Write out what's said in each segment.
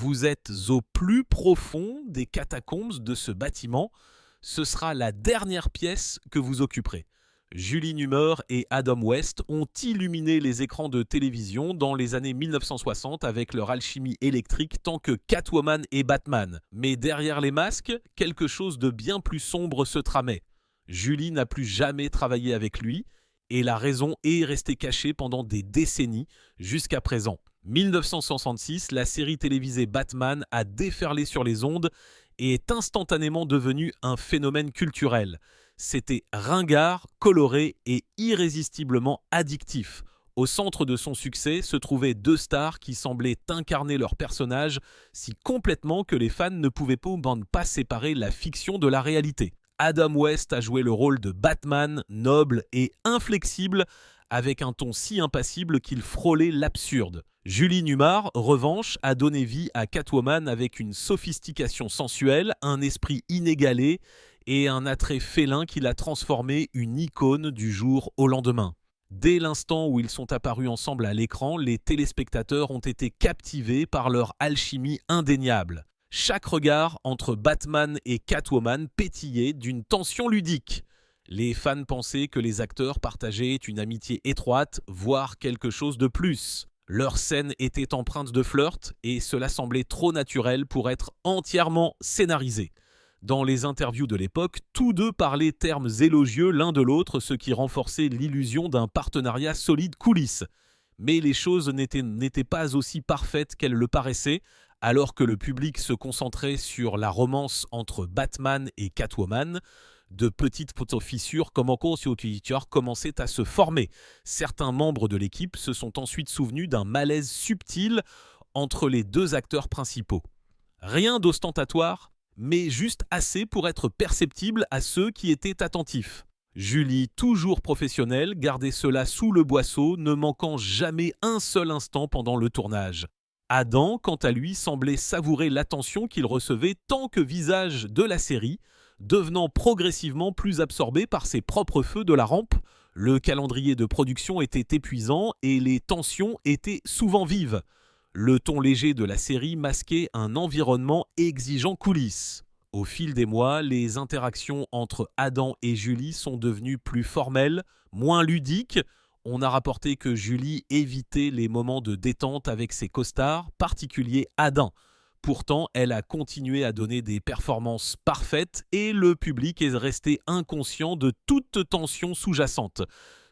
Vous êtes au plus profond des catacombes de ce bâtiment. Ce sera la dernière pièce que vous occuperez. Julie Newmar et Adam West ont illuminé les écrans de télévision dans les années 1960 avec leur alchimie électrique tant que Catwoman et Batman. Mais derrière les masques, quelque chose de bien plus sombre se tramait. Julie n'a plus jamais travaillé avec lui et la raison est restée cachée pendant des décennies jusqu'à présent. 1966, la série télévisée Batman a déferlé sur les ondes et est instantanément devenue un phénomène culturel. C'était ringard, coloré et irrésistiblement addictif. Au centre de son succès se trouvaient deux stars qui semblaient incarner leur personnage si complètement que les fans ne pouvaient pas séparer la fiction de la réalité. Adam West a joué le rôle de Batman, noble et inflexible, avec un ton si impassible qu'il frôlait l'absurde. Julie Newmar, revanche, a donné vie à Catwoman avec une sophistication sensuelle, un esprit inégalé et un attrait félin qui l'a transformée une icône du jour au lendemain. Dès l'instant où ils sont apparus ensemble à l'écran, les téléspectateurs ont été captivés par leur alchimie indéniable. Chaque regard entre Batman et Catwoman pétillait d'une tension ludique. Les fans pensaient que les acteurs partageaient une amitié étroite, voire quelque chose de plus. Leurs scènes étaient empreintes de flirt et cela semblait trop naturel pour être entièrement scénarisé. Dans les interviews de l'époque, tous deux parlaient termes élogieux l'un de l'autre, ce qui renforçait l'illusion d'un partenariat solide coulisses. Mais les choses n'étaient pas aussi parfaites qu'elles le paraissaient, alors que le public se concentrait sur la romance entre Batman et Catwoman. De petites fissures commençaient à se former. Certains membres de l'équipe se sont ensuite souvenus d'un malaise subtil entre les deux acteurs principaux. Rien d'ostentatoire, mais juste assez pour être perceptible à ceux qui étaient attentifs. Julie, toujours professionnelle, gardait cela sous le boisseau, ne manquant jamais un seul instant pendant le tournage. Adam, quant à lui, semblait savourer l'attention qu'il recevait tant que visage de la série, devenant progressivement plus absorbé par ses propres feux de la rampe. Le calendrier de production était épuisant et les tensions étaient souvent vives. Le ton léger de la série masquait un environnement exigeant coulisses. Au fil des mois, les interactions entre Adam et Julie sont devenues plus formelles, moins ludiques. On a rapporté que Julie évitait les moments de détente avec ses costards, particulier Adam. Pourtant, elle a continué à donner des performances parfaites et le public est resté inconscient de toute tension sous-jacente.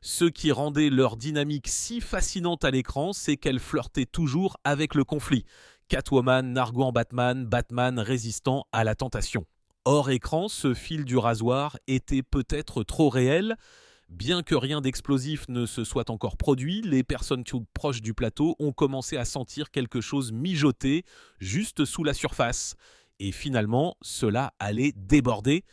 Ce qui rendait leur dynamique si fascinante à l'écran, c'est qu'elle flirtait toujours avec le conflit. Catwoman narguant Batman, Batman résistant à la tentation. Hors écran, ce fil du rasoir était peut-être trop réel. Bien que rien d'explosif ne se soit encore produit, les personnes proches du plateau ont commencé à sentir quelque chose mijoter juste sous la surface. Et finalement, cela allait déborder.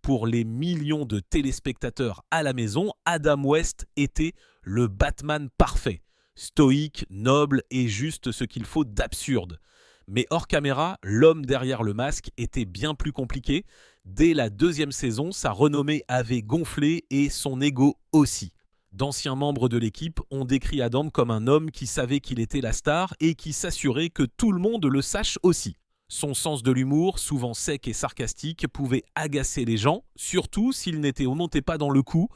Pour les millions de téléspectateurs à la maison, Adam West était le Batman parfait. Stoïque, noble et juste ce qu'il faut d'absurde. Mais hors caméra, l'homme derrière le masque était bien plus compliqué. Dès la deuxième saison, sa renommée avait gonflé et son ego aussi. D'anciens membres de l'équipe ont décrit Adam comme un homme qui savait qu'il était la star et qui s'assurait que tout le monde le sache aussi. Son sens de l'humour, souvent sec et sarcastique, pouvait agacer les gens, surtout s'il montait pas dans le coup.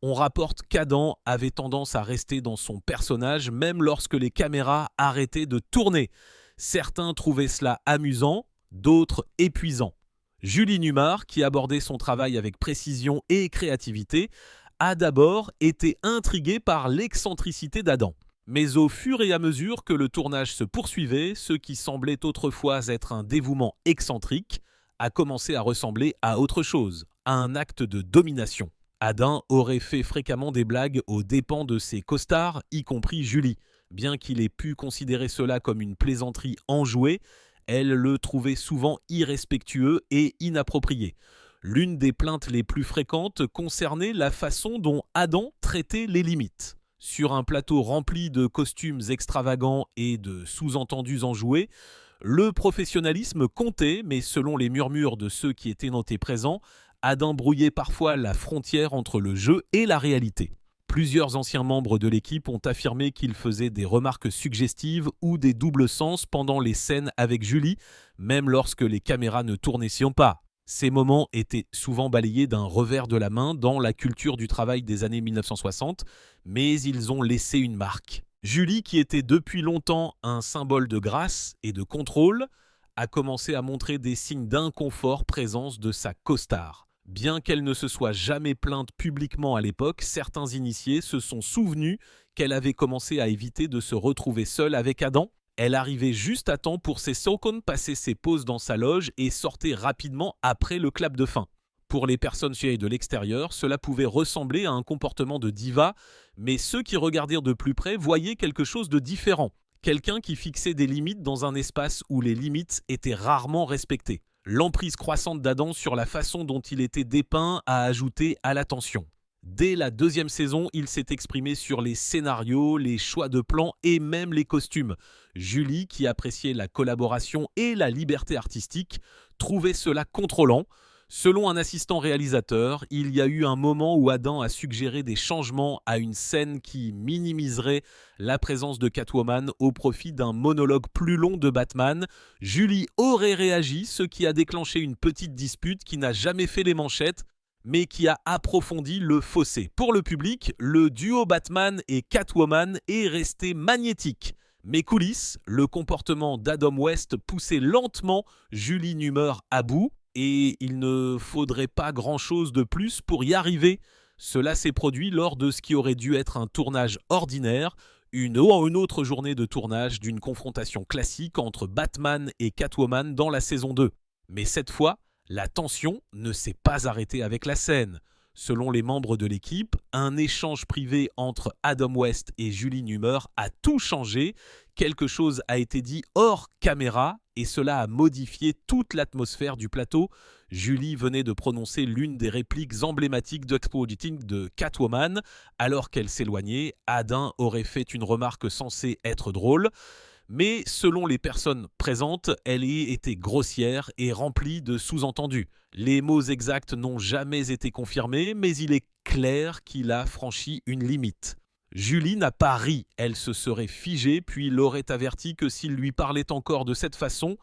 On rapporte qu'Adam avait tendance à rester dans son personnage même lorsque les caméras arrêtaient de tourner. Certains trouvaient cela amusant, d'autres épuisant. Julie Newmar, qui abordait son travail avec précision et créativité, a d'abord été intriguée par l'excentricité d'Adam. Mais au fur et à mesure que le tournage se poursuivait, ce qui semblait autrefois être un dévouement excentrique a commencé à ressembler à autre chose, à un acte de domination. Adam aurait fait fréquemment des blagues aux dépens de ses costards, y compris Julie. Bien qu'il ait pu considérer cela comme une plaisanterie enjouée, elle le trouvait souvent irrespectueux et inapproprié. L'une des plaintes les plus fréquentes concernait la façon dont Adam traitait les limites. Sur un plateau rempli de costumes extravagants et de sous-entendus enjoués, le professionnalisme comptait, mais selon les murmures de ceux qui étaient notés présents, Adam brouillait parfois la frontière entre le jeu et la réalité. Plusieurs anciens membres de l'équipe ont affirmé qu'il faisait des remarques suggestives ou des doubles sens pendant les scènes avec Julie, même lorsque les caméras ne tournaient pas. Ces moments étaient souvent balayés d'un revers de la main dans la culture du travail des années 1960, mais ils ont laissé une marque. Julie, qui était depuis longtemps un symbole de grâce et de contrôle, a commencé à montrer des signes d'inconfort présence de sa costard. Bien qu'elle ne se soit jamais plainte publiquement à l'époque, certains initiés se sont souvenus qu'elle avait commencé à éviter de se retrouver seule avec Adam. Elle arrivait juste à temps pour ses Sokon passer ses pauses dans sa loge et sortait rapidement après le clap de fin. Pour les personnes suivies de l'extérieur, cela pouvait ressembler à un comportement de diva, mais ceux qui regardaient de plus près voyaient quelque chose de différent. Quelqu'un qui fixait des limites dans un espace où les limites étaient rarement respectées. L'emprise croissante d'Adam sur la façon dont il était dépeint a ajouté à la tension. Dès la deuxième saison, il s'est exprimé sur les scénarios, les choix de plans et même les costumes. Julie, qui appréciait la collaboration et la liberté artistique, trouvait cela contrôlant. Selon un assistant réalisateur, il y a eu un moment où Adam a suggéré des changements à une scène qui minimiserait la présence de Catwoman au profit d'un monologue plus long de Batman. Julie aurait réagi, ce qui a déclenché une petite dispute qui n'a jamais fait les manchettes, mais qui a approfondi le fossé. Pour le public, le duo Batman et Catwoman est resté magnétique. Mais coulisses, le comportement d'Adam West poussait lentement Julie Newmar à bout. Et il ne faudrait pas grand-chose de plus pour y arriver. Cela s'est produit lors de ce qui aurait dû être un tournage ordinaire, une autre journée de tournage d'une confrontation classique entre Batman et Catwoman dans la saison 2. Mais cette fois, la tension ne s'est pas arrêtée avec la scène. Selon les membres de l'équipe, un échange privé entre Adam West et Julie Newmar a tout changé. Quelque chose a été dit hors caméra et cela a modifié toute l'atmosphère du plateau. Julie venait de prononcer l'une des répliques emblématiques d'Exploiting de Catwoman. Alors qu'elle s'éloignait, Adam aurait fait une remarque censée être drôle. Mais selon les personnes présentes, elle y était grossière et remplie de sous-entendus. Les mots exacts n'ont jamais été confirmés, mais il est clair qu'il a franchi une limite. Julie n'a pas ri, elle se serait figée puis l'aurait averti que s'il lui parlait encore de cette façon,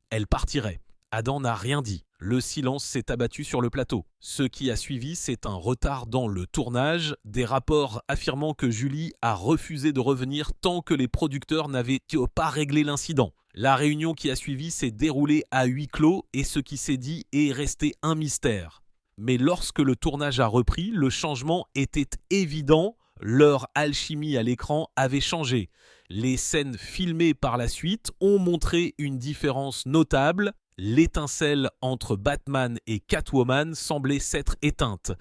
elle partirait. Adam n'a rien dit. Le silence s'est abattu sur le plateau. Ce qui a suivi, c'est un retard dans le tournage, des rapports affirmant que Julie a refusé de revenir tant que les producteurs n'avaient pas réglé l'incident. La réunion qui a suivi s'est déroulée à huis clos et ce qui s'est dit est resté un mystère. Mais lorsque le tournage a repris, le changement était évident. Leur alchimie à l'écran avait changé. Les scènes filmées par la suite ont montré une différence notable. L'étincelle entre Batman et Catwoman semblait s'être éteinte.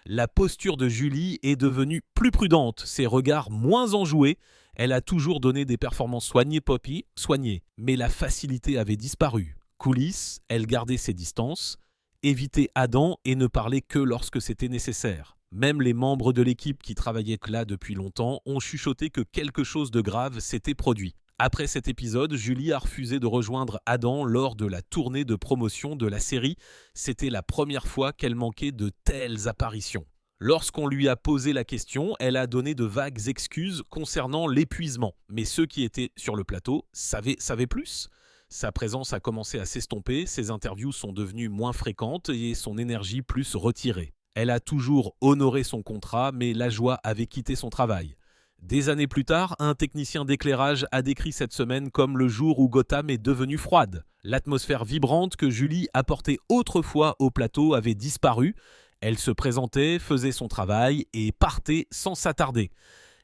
La posture de Julie est devenue plus prudente, ses regards moins enjoués. Elle a toujours donné des performances soignées, mais la facilité avait disparu. Coulisses, elle gardait ses distances, évitait Adam et ne parlait que lorsque c'était nécessaire. Même les membres de l'équipe qui travaillaient là depuis longtemps ont chuchoté que quelque chose de grave s'était produit. Après cet épisode, Julie a refusé de rejoindre Adam lors de la tournée de promotion de la série. C'était la première fois qu'elle manquait de telles apparitions. Lorsqu'on lui a posé la question, elle a donné de vagues excuses concernant l'épuisement. Mais ceux qui étaient sur le plateau savaient plus. Sa présence a commencé à s'estomper, ses interviews sont devenues moins fréquentes et son énergie plus retirée. Elle a toujours honoré son contrat, mais la joie avait quitté son travail. Des années plus tard, un technicien d'éclairage a décrit cette semaine comme le jour où Gotham est devenue froide. L'atmosphère vibrante que Julie apportait autrefois au plateau avait disparu. Elle se présentait, faisait son travail et partait sans s'attarder.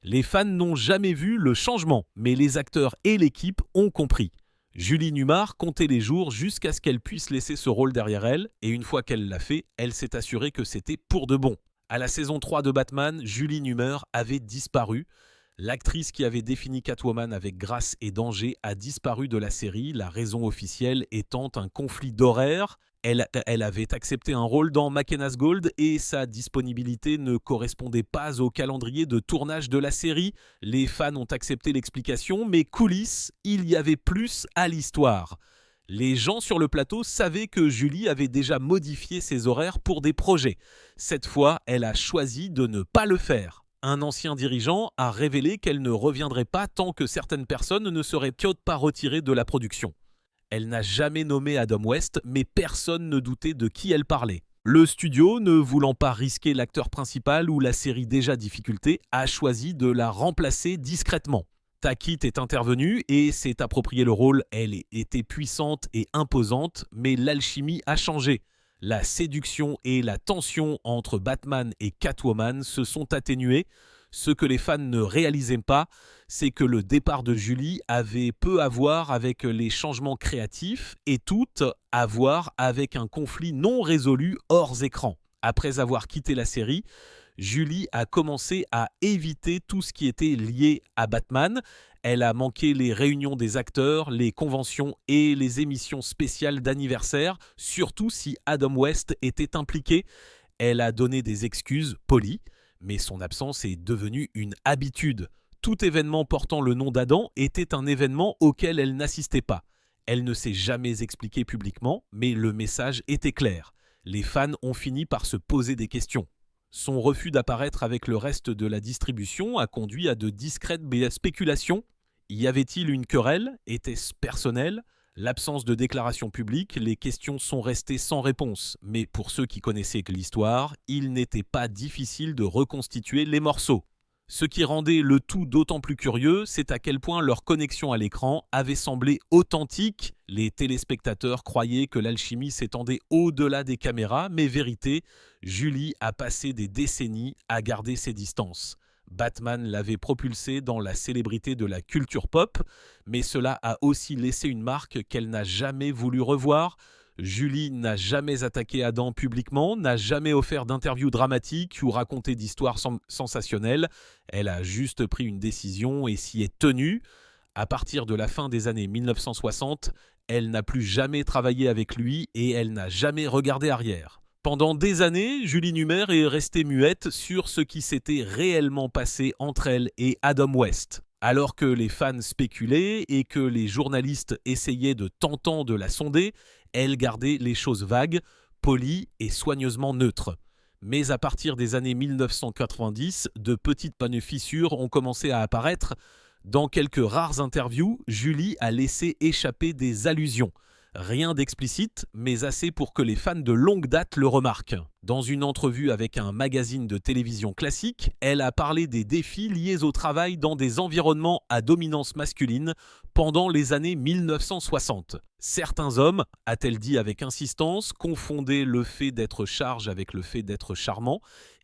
Les fans n'ont jamais vu le changement, mais les acteurs et l'équipe ont compris. Julie Newmar comptait les jours jusqu'à ce qu'elle puisse laisser ce rôle derrière elle, et une fois qu'elle l'a fait, elle s'est assurée que c'était pour de bon. À la saison 3 de Batman, Julie Newmar avait disparu. L'actrice qui avait défini Catwoman avec grâce et danger a disparu de la série, la raison officielle étant un conflit d'horaire. Elle avait accepté un rôle dans Mackenna's Gold et sa disponibilité ne correspondait pas au calendrier de tournage de la série. Les fans ont accepté l'explication, mais coulisses, il y avait plus à l'histoire. Les gens sur le plateau savaient que Julie avait déjà modifié ses horaires pour des projets. Cette fois, elle a choisi de ne pas le faire. Un ancien dirigeant a révélé qu'elle ne reviendrait pas tant que certaines personnes ne seraient pas retirées de la production. Elle n'a jamais nommé Adam West, mais personne ne doutait de qui elle parlait. Le studio, ne voulant pas risquer l'acteur principal ou la série déjà difficultée, a choisi de la remplacer discrètement. Taquit est intervenue et s'est approprié le rôle. Elle était puissante et imposante, mais l'alchimie a changé. La séduction et la tension entre Batman et Catwoman se sont atténuées. Ce que les fans ne réalisaient pas, c'est que le départ de Julie avait peu à voir avec les changements créatifs et tout à voir avec un conflit non résolu hors écran. Après avoir quitté la série, Julie a commencé à éviter tout ce qui était lié à Batman. Elle a manqué les réunions des acteurs, les conventions et les émissions spéciales d'anniversaire, surtout si Adam West était impliqué. Elle a donné des excuses polies, mais son absence est devenue une habitude. Tout événement portant le nom d'Adam était un événement auquel elle n'assistait pas. Elle ne s'est jamais expliquée publiquement, mais le message était clair. Les fans ont fini par se poser des questions. Son refus d'apparaître avec le reste de la distribution a conduit à de discrètes spéculations. Y avait-il une querelle? Était-ce personnel? L'absence de déclaration publique, les questions sont restées sans réponse. Mais pour ceux qui connaissaient l'histoire, il n'était pas difficile de reconstituer les morceaux. Ce qui rendait le tout d'autant plus curieux, c'est à quel point leur connexion à l'écran avait semblé authentique. Les téléspectateurs croyaient que l'alchimie s'étendait au-delà des caméras, mais vérité, Julie a passé des décennies à garder ses distances. Batman l'avait propulsée dans la célébrité de la culture pop, mais cela a aussi laissé une marque qu'elle n'a jamais voulu revoir. Julie n'a jamais attaqué Adam publiquement, n'a jamais offert d'interviews dramatiques ou raconté d'histoires sensationnelles. Elle a juste pris une décision et s'y est tenue. À partir de la fin des années 1960, elle n'a plus jamais travaillé avec lui et elle n'a jamais regardé arrière. Pendant des années, Julie Newmar est restée muette sur ce qui s'était réellement passé entre elle et Adam West. Alors que les fans spéculaient et que les journalistes essayaient de tentant de la sonder, elle gardait les choses vagues, polies et soigneusement neutres. Mais à partir des années 1990, de petites pannes fissures ont commencé à apparaître. Dans quelques rares interviews, Julie a laissé échapper des allusions. Rien d'explicite, mais assez pour que les fans de longue date le remarquent. Dans une entrevue avec un magazine de télévision classique, elle a parlé des défis liés au travail dans des environnements à dominance masculine pendant les années 1960. Certains hommes, a-t-elle dit avec insistance, confondaient le fait d'être charge avec le fait d'être charmant,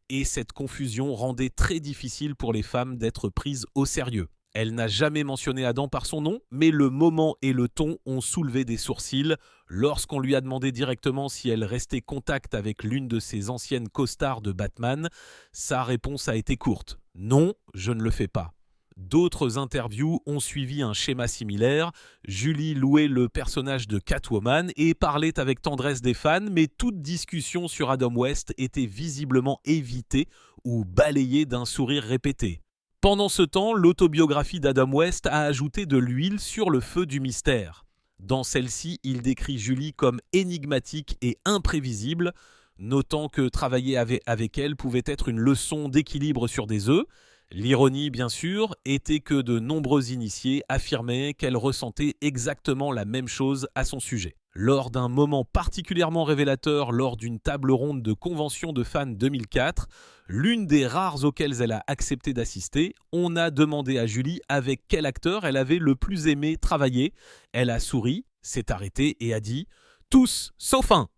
et cette confusion rendait très difficile pour les femmes d'être prises au sérieux. Elle n'a jamais mentionné Adam par son nom, mais le moment et le ton ont soulevé des sourcils. Lorsqu'on lui a demandé directement si elle restait contact avec l'une de ses anciennes co-stars de Batman, sa réponse a été courte. « Non, je ne le fais pas ». D'autres interviews ont suivi un schéma similaire. Julie louait le personnage de Catwoman et parlait avec tendresse des fans, mais toute discussion sur Adam West était visiblement évitée ou balayée d'un sourire répété. Pendant ce temps, l'autobiographie d'Adam West a ajouté de l'huile sur le feu du mystère. Dans celle-ci, il décrit Julie comme énigmatique et imprévisible, notant que travailler avec elle pouvait être une leçon d'équilibre sur des œufs. L'ironie, bien sûr, était que de nombreux initiés affirmaient qu'elle ressentait exactement la même chose à son sujet. Lors d'un moment particulièrement révélateur lors d'une table ronde de convention de fans 2004, l'une des rares auxquelles elle a accepté d'assister, on a demandé à Julie avec quel acteur elle avait le plus aimé travailler. Elle a souri, s'est arrêtée et a dit « Tous, sauf un ».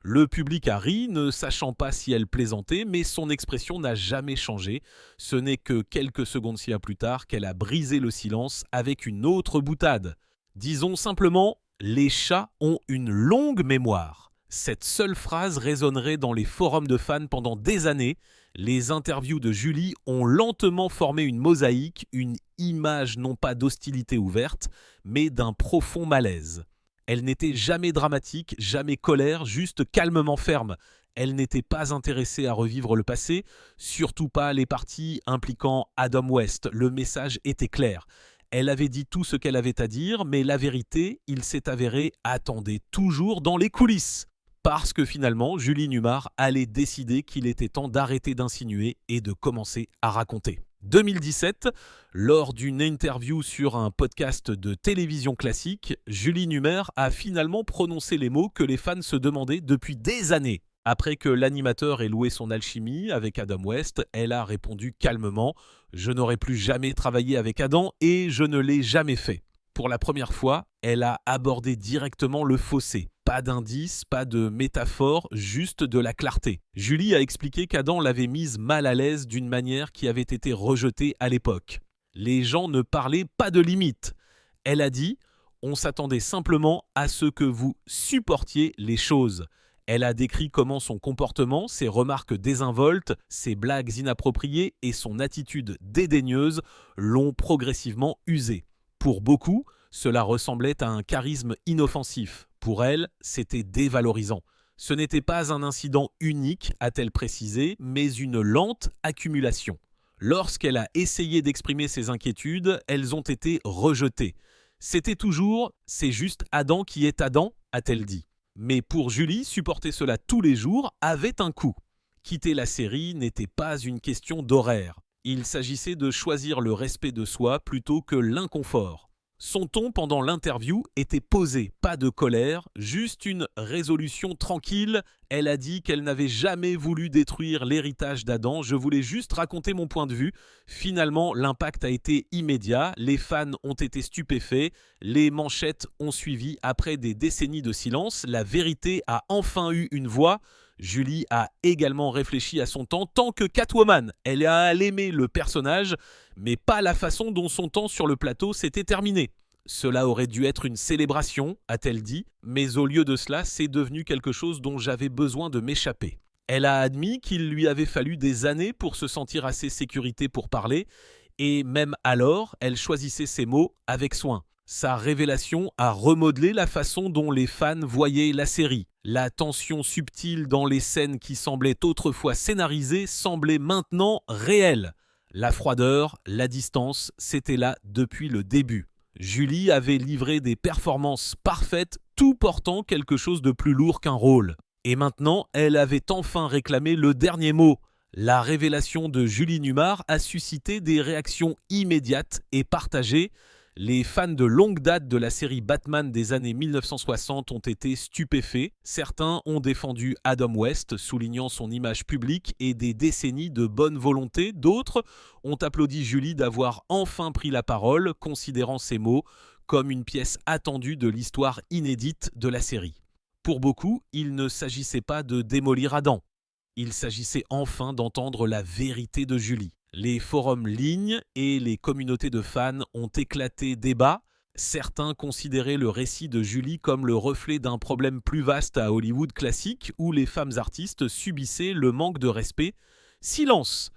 Le public a ri, ne sachant pas si elle plaisantait, mais son expression n'a jamais changé. Ce n'est que quelques secondes plus tard qu'elle a brisé le silence avec une autre boutade. Disons simplement « Les chats ont une longue mémoire ». Cette seule phrase résonnerait dans les forums de fans pendant des années. Les interviews de Julie ont lentement formé une mosaïque, une image non pas d'hostilité ouverte, mais d'un profond malaise. Elle n'était jamais dramatique, jamais colère, juste calmement ferme. Elle n'était pas intéressée à revivre le passé, surtout pas les parties impliquant Adam West. Le message était clair. Elle avait dit tout ce qu'elle avait à dire, mais la vérité, il s'est avéré, attendait toujours dans les coulisses. Parce que finalement, Julie Newmar allait décider qu'il était temps d'arrêter d'insinuer et de commencer à raconter. 2017, lors d'une interview sur un podcast de télévision classique, Julie Newmar a finalement prononcé les mots que les fans se demandaient depuis des années. Après que l'animateur ait loué son alchimie avec Adam West, elle a répondu calmement « Je n'aurais plus jamais travaillé avec Adam et je ne l'ai jamais fait ». Pour la première fois, elle a abordé directement le fossé. Pas d'indices, pas de métaphore, juste de la clarté. Julie a expliqué qu'Adam l'avait mise mal à l'aise d'une manière qui avait été rejetée à l'époque. Les gens ne parlaient pas de limites. Elle a dit « On s'attendait simplement à ce que vous supportiez les choses ». Elle a décrit comment son comportement, ses remarques désinvoltes, ses blagues inappropriées et son attitude dédaigneuse l'ont progressivement usée. Pour beaucoup, cela ressemblait à un charisme inoffensif. Pour elle, c'était dévalorisant. Ce n'était pas un incident unique, a-t-elle précisé, mais une lente accumulation. Lorsqu'elle a essayé d'exprimer ses inquiétudes, elles ont été rejetées. C'était toujours « c'est juste Adam qui est Adam », a-t-elle dit. Mais pour Julie, supporter cela tous les jours avait un coût. Quitter la série n'était pas une question d'horaire. Il s'agissait de choisir le respect de soi plutôt que l'inconfort. Son ton pendant l'interview était posé, pas de colère, juste une résolution tranquille. Elle a dit qu'elle n'avait jamais voulu détruire l'héritage d'Adam, je voulais juste raconter mon point de vue. Finalement, l'impact a été immédiat, les fans ont été stupéfaits, les manchettes ont suivi après des décennies de silence, la vérité a enfin eu une voix. Julie a également réfléchi à son temps tant que Catwoman. Elle a aimé le personnage, mais pas la façon dont son temps sur le plateau s'était terminé. Cela aurait dû être une célébration, a-t-elle dit, mais au lieu de cela, c'est devenu quelque chose dont j'avais besoin de m'échapper. Elle a admis qu'il lui avait fallu des années pour se sentir assez sécurité pour parler, et même alors, elle choisissait ses mots avec soin. Sa révélation a remodelé la façon dont les fans voyaient la série. La tension subtile dans les scènes qui semblaient autrefois scénarisées semblait maintenant réelle. La froideur, la distance, c'était là depuis le début. Julie avait livré des performances parfaites, tout portant quelque chose de plus lourd qu'un rôle. Et maintenant, elle avait enfin réclamé le dernier mot. La révélation de Julie Newmar a suscité des réactions immédiates et partagées. Les fans de longue date de la série Batman des années 1960 ont été stupéfaits. Certains ont défendu Adam West, soulignant son image publique et des décennies de bonne volonté. D'autres ont applaudi Julie d'avoir enfin pris la parole, considérant ses mots comme une pièce attendue de l'histoire inédite de la série. Pour beaucoup, il ne s'agissait pas de démolir Adam. Il s'agissait enfin d'entendre la vérité de Julie. Les forums lignes et les communautés de fans ont éclaté débat. Certains considéraient le récit de Julie comme le reflet d'un problème plus vaste à Hollywood classique où les femmes artistes subissaient le manque de respect. Silence!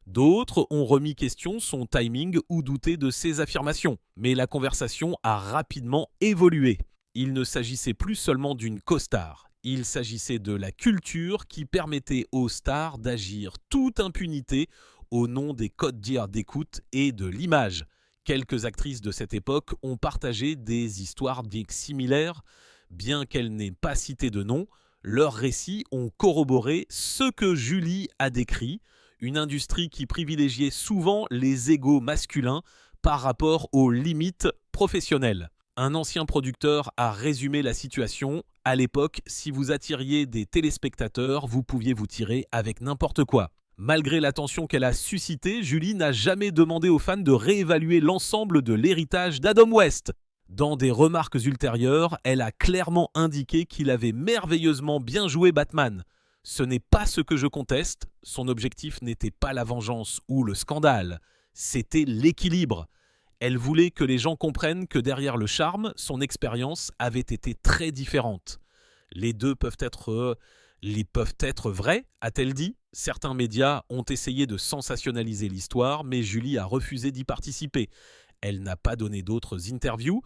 D'autres ont remis question son timing ou douté de ses affirmations. Mais la conversation a rapidement évolué. Il ne s'agissait plus seulement d'une co-star. Il s'agissait de la culture qui permettait aux stars d'agir toute impunité au nom des codes dires d'écoute et de l'image. Quelques actrices de cette époque ont partagé des histoires bien similaires, bien qu'elles n'aient pas cité de nom. Leurs récits ont corroboré ce que Julie a décrit, une industrie qui privilégiait souvent les égos masculins par rapport aux limites professionnelles. Un ancien producteur a résumé la situation. À l'époque, si vous attiriez des téléspectateurs, vous pouviez vous tirer avec n'importe quoi. Malgré l'attention qu'elle a suscitée, Julie n'a jamais demandé aux fans de réévaluer l'ensemble de l'héritage d'Adam West. Dans des remarques ultérieures, elle a clairement indiqué qu'il avait merveilleusement bien joué Batman. Ce n'est pas ce que je conteste, son objectif n'était pas la vengeance ou le scandale, c'était l'équilibre. Elle voulait que les gens comprennent que derrière le charme, son expérience avait été très différente. Les deux peuvent être vrais, a-t-elle dit. Certains médias ont essayé de sensationnaliser l'histoire, mais Julie a refusé d'y participer. Elle n'a pas donné d'autres interviews,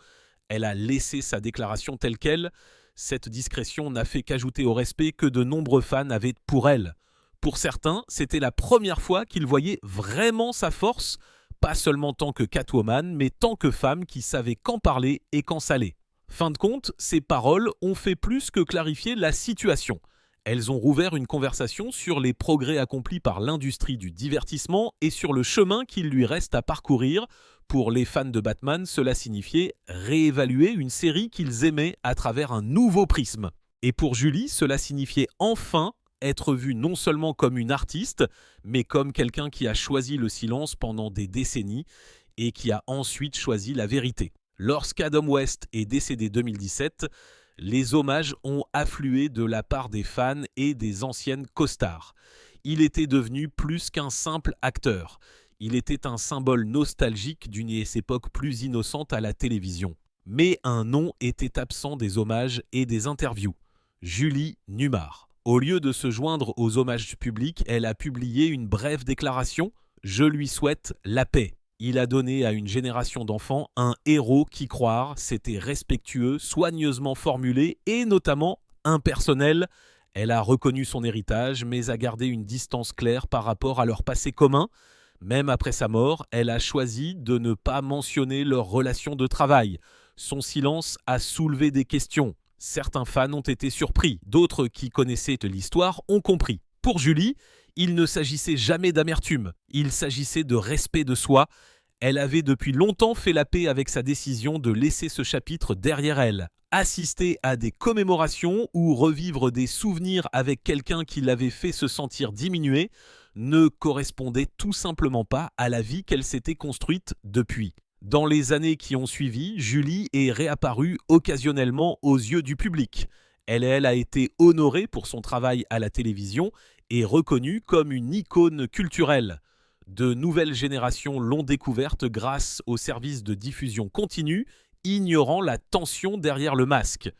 elle a laissé sa déclaration telle qu'elle. Cette discrétion n'a fait qu'ajouter au respect que de nombreux fans avaient pour elle. Pour certains, c'était la première fois qu'ils voyaient vraiment sa force, pas seulement tant que Catwoman, mais tant que femme qui savait quand parler et quand saler. Fin de compte, ces paroles ont fait plus que clarifier la situation. Elles ont rouvert une conversation sur les progrès accomplis par l'industrie du divertissement et sur le chemin qu'il lui reste à parcourir. Pour les fans de Batman, cela signifiait réévaluer une série qu'ils aimaient à travers un nouveau prisme. Et pour Julie, cela signifiait enfin être vue non seulement comme une artiste, mais comme quelqu'un qui a choisi le silence pendant des décennies et qui a ensuite choisi la vérité. Lorsqu'Adam West est décédé 2017, les hommages ont afflué de la part des fans et des anciennes co-stars. Il était devenu plus qu'un simple acteur. Il était un symbole nostalgique d'une époque plus innocente à la télévision. Mais un nom était absent des hommages et des interviews. Julie Newmar. Au lieu de se joindre aux hommages publics, elle a publié une brève déclaration « Je lui souhaite la paix ». Il a donné à une génération d'enfants un héros qui croire, c'était respectueux, soigneusement formulé et notamment impersonnel. Elle a reconnu son héritage mais a gardé une distance claire par rapport à leur passé commun. Même après sa mort, elle a choisi de ne pas mentionner leur relation de travail. Son silence a soulevé des questions. Certains fans ont été surpris, d'autres qui connaissaient l'histoire ont compris. Pour Julie, il ne s'agissait jamais d'amertume, il s'agissait de respect de soi. Elle avait depuis longtemps fait la paix avec sa décision de laisser ce chapitre derrière elle. Assister à des commémorations ou revivre des souvenirs avec quelqu'un qui l'avait fait se sentir diminué ne correspondait tout simplement pas à la vie qu'elle s'était construite depuis. Dans les années qui ont suivi, Julie est réapparue occasionnellement aux yeux du public. Elle a été honorée pour son travail à la télévision et reconnue comme une icône culturelle. De nouvelles générations l'ont découverte grâce aux services de diffusion continue, ignorant la tension derrière le masque.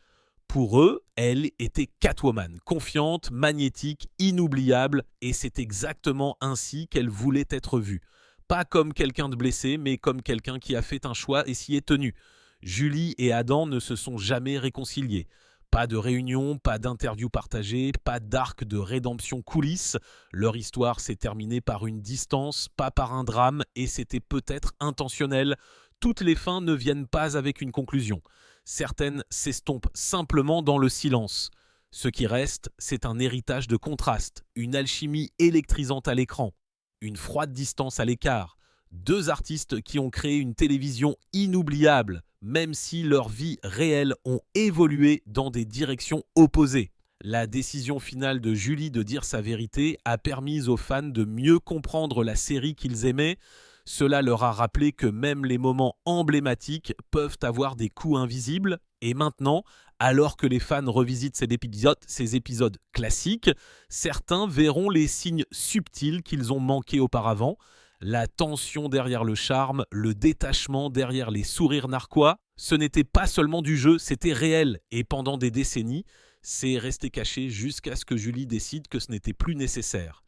Pour eux, elle était Catwoman, confiante, magnétique, inoubliable, et c'est exactement ainsi qu'elle voulait être vue. Pas comme quelqu'un de blessé, mais comme quelqu'un qui a fait un choix et s'y est tenu. Julie et Adam ne se sont jamais réconciliés. Pas de réunion, pas d'interview partagée, pas d'arc de rédemption coulisses. Leur histoire s'est terminée par une distance, pas par un drame, et c'était peut-être intentionnel. Toutes les fins ne viennent pas avec une conclusion. Certaines s'estompent simplement dans le silence. Ce qui reste, c'est un héritage de contraste, une alchimie électrisante à l'écran, une froide distance à l'écart. Deux artistes qui ont créé une télévision inoubliable, même si leurs vies réelles ont évolué dans des directions opposées. La décision finale de Julie de dire sa vérité a permis aux fans de mieux comprendre la série qu'ils aimaient. Cela leur a rappelé que même les moments emblématiques peuvent avoir des coups invisibles. Et maintenant, alors que les fans revisitent ces épisodes classiques, certains verront les signes subtils qu'ils ont manqués auparavant. La tension derrière le charme, le détachement derrière les sourires narquois, ce n'était pas seulement du jeu, c'était réel. Et pendant des décennies, c'est resté caché jusqu'à ce que Julie décide que ce n'était plus nécessaire.